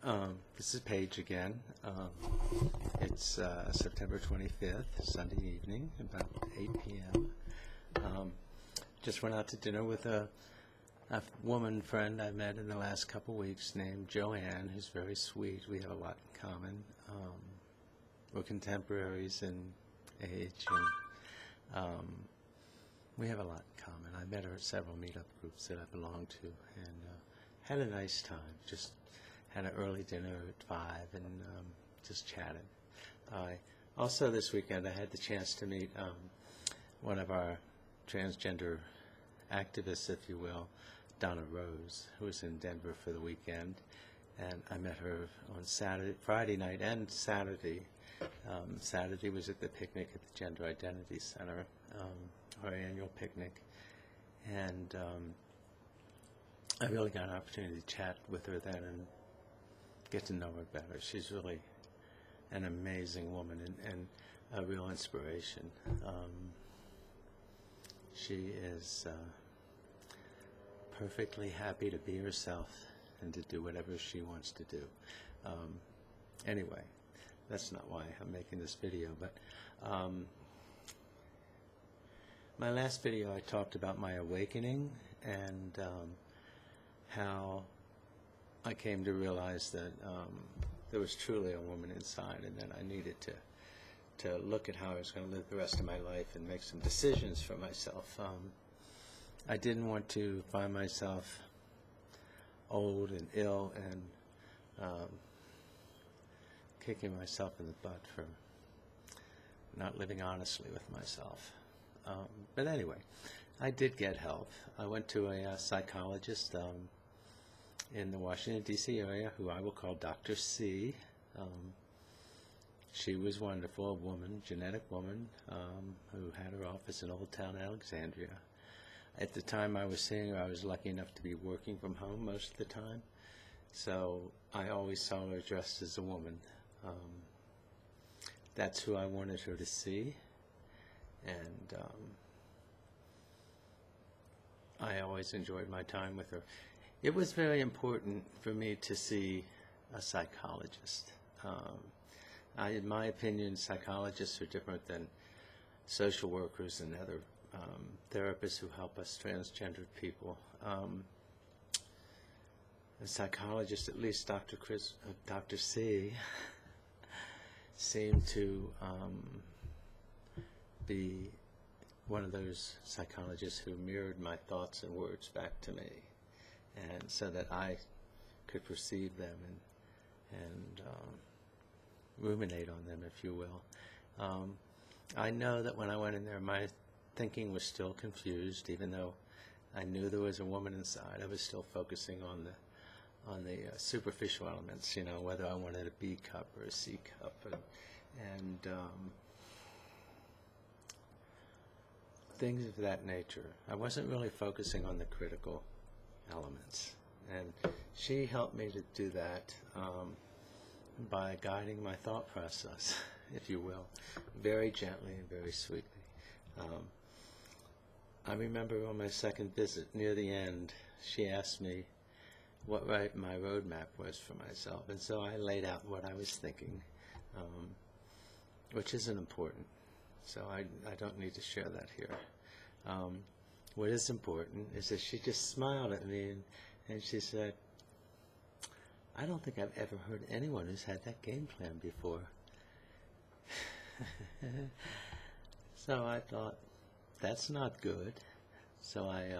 This is Paige again. It's September 25th, Sunday evening, about 8 p.m. Just went out to dinner with a woman friend I met in the last couple weeks named Joanne, who's very sweet. We have a lot in common. We're contemporaries in age, and we have a lot in common. I met her at several meetup groups that I belong to, and had a nice time. Just had an early dinner at 5 and just chatted. Also this weekend I had the chance to meet one of our transgender activists, if you will, Donna Rose, who was in Denver for the weekend. And I met her on Friday night and Saturday. Saturday was at the picnic at the Gender Identity Center, our annual picnic. And I really got an opportunity to chat with her then and get to know her better. She's really an amazing woman and a real inspiration. She is perfectly happy to be herself and to do whatever she wants to do. Anyway, that's not why I'm making this video, but my last video I talked about my awakening and how I came to realize that there was truly a woman inside, and that I needed to look at how I was going to live the rest of my life and make some decisions for myself. I didn't want to find myself old and ill and kicking myself in the butt for not living honestly with myself. But anyway, I did get help. I went to a psychologist in the Washington, D.C. area, who I will call Dr. C. She was wonderful, a woman, genetic woman, who had her office in Old Town Alexandria. At the time I was seeing her, I was lucky enough to be working from home most of the time, so I always saw her dressed as a woman. That's who I wanted her to see, and I always enjoyed my time with her. It was very important for me to see a psychologist. In my opinion, psychologists are different than social workers and other therapists who help us transgendered people. A psychologist, at least Dr. C, seemed to be one of those psychologists who mirrored my thoughts and words back to me, and so that I could perceive them and ruminate on them, if you will. I know that when I went in there, my thinking was still confused, even though I knew there was a woman inside. I was still focusing on the superficial elements, you know, whether I wanted a B cup or a C cup, and things of that nature. I wasn't really focusing on the critical elements, and she helped me to do that by guiding my thought process, if you will, very gently and very sweetly. I remember on my second visit, near the end, she asked me what my roadmap was for myself, and so I laid out what I was thinking, which isn't important, so I don't need to share that here. What is important is that she just smiled at me and she said, "I don't think I've ever heard anyone who's had that game plan before." So I thought, that's not good. So I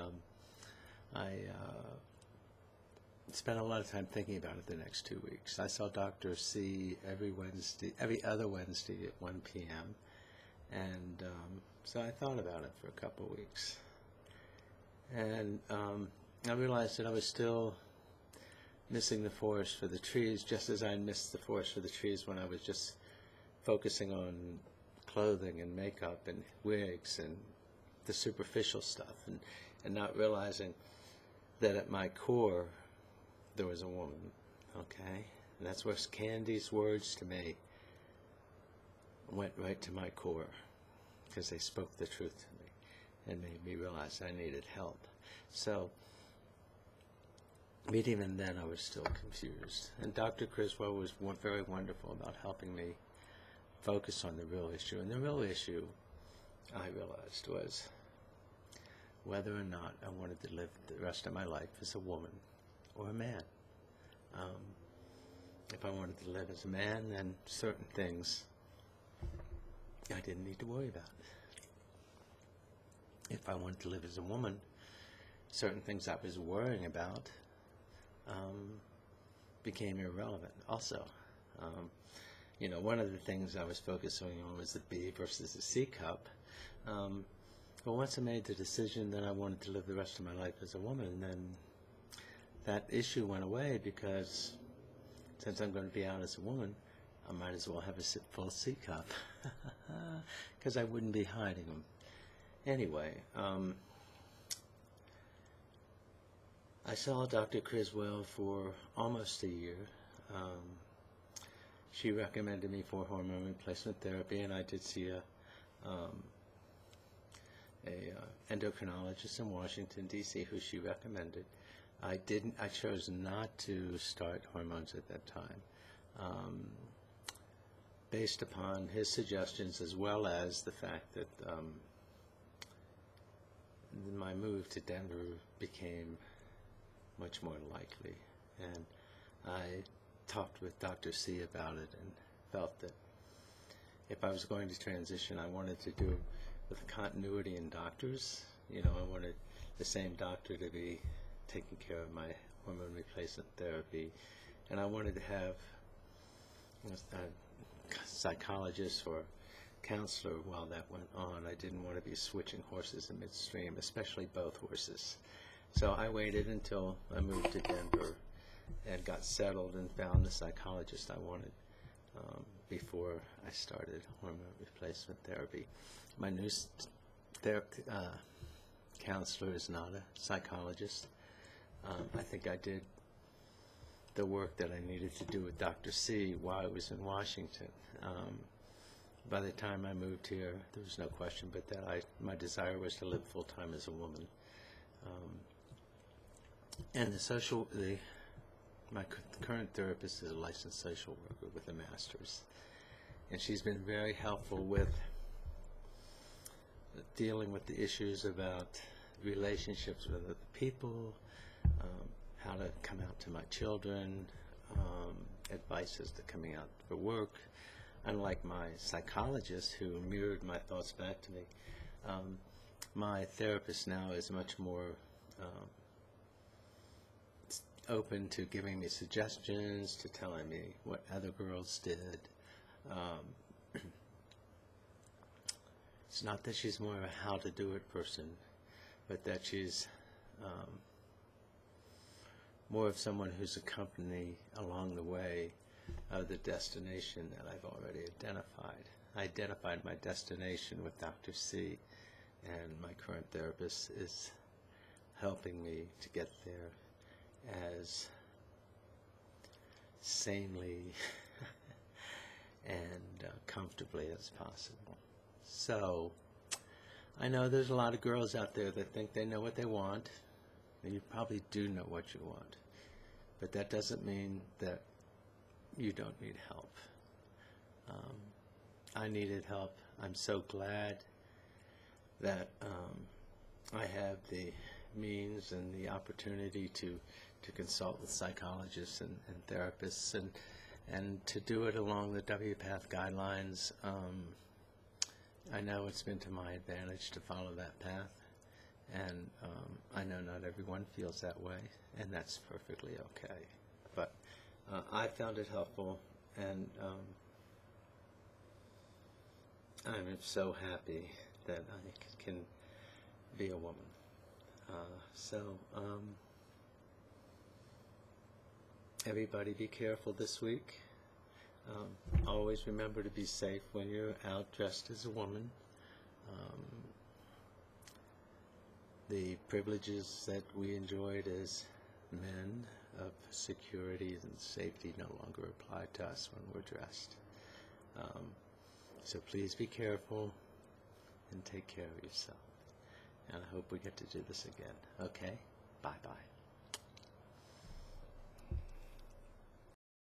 spent a lot of time thinking about it the next 2 weeks. I saw Dr. C every other Wednesday at 1 p.m. And so I thought about it for a couple of weeks. And I realized that I was still missing the forest for the trees, just as I missed the forest for the trees when I was just focusing on clothing and makeup and wigs and the superficial stuff, and not realizing that at my core there was a woman, okay? And that's where Candy's words to me went right to my core, because they spoke the truth to me and made me realize I needed help. So But even then, I was still confused. And Dr. Criswell was very wonderful about helping me focus on the real issue. And the real issue, I realized, was whether or not I wanted to live the rest of my life as a woman or a man. If I wanted to live as a man, then certain things I didn't need to worry about. If I wanted to live as a woman, certain things I was worrying about became irrelevant also. One of the things I was focusing on was the B versus the C cup. But once I made the decision that I wanted to live the rest of my life as a woman, then that issue went away, because since I'm going to be out as a woman, I might as well have a full C cup, because I wouldn't be hiding them. Anyway, I saw Dr. Criswell for almost a year. She recommended me for hormone replacement therapy, and I did see a endocrinologist in Washington, D.C., who she recommended. I chose not to start hormones at that time, based upon his suggestions, as well as the fact that my move to Denver became much more likely. And I talked with Dr. C about it and felt that if I was going to transition, I wanted to do it with a continuity in doctors. I wanted the same doctor to be taking care of my hormone replacement therapy, and I wanted to have a psychologist or counselor while that went on. I didn't want to be switching horses in midstream, especially both horses. So I waited until I moved to Denver and got settled and found the psychologist I wanted before I started hormone replacement therapy. My new counselor is not a psychologist. I think I did the work that I needed to do with Dr. C while I was in Washington. By the time I moved here, there was no question but that my desire was to live full-time as a woman. And my current therapist is a licensed social worker with a master's, and she's been very helpful with dealing with the issues about relationships with other people, how to come out to my children, advice as to coming out for work. Unlike my psychologist, who mirrored my thoughts back to me, my therapist now is much more open to giving me suggestions, to telling me what other girls did. It's not that she's more of a how-to-do-it person, but that she's more of someone who's accompanied along the way of the destination that I've already identified. I identified my destination with Dr. C, and my current therapist is helping me to get there as sanely and comfortably as possible. So, I know there's a lot of girls out there that think they know what they want, and you probably do know what you want, but that doesn't mean that you don't need help. I needed help. I'm so glad that I have the means and the opportunity to consult with psychologists and therapists, and to do it along the WPATH guidelines. I know it's been to my advantage to follow that path, and I know not everyone feels that way, and that's perfectly okay. But I found it helpful, and I'm so happy that I can be a woman. Everybody be careful this week. Always remember to be safe when you're out dressed as a woman. The privileges that we enjoyed as men of security and safety no longer apply to us when we're dressed. So please be careful and take care of yourself. And I hope we get to do this again. Okay? Bye-bye.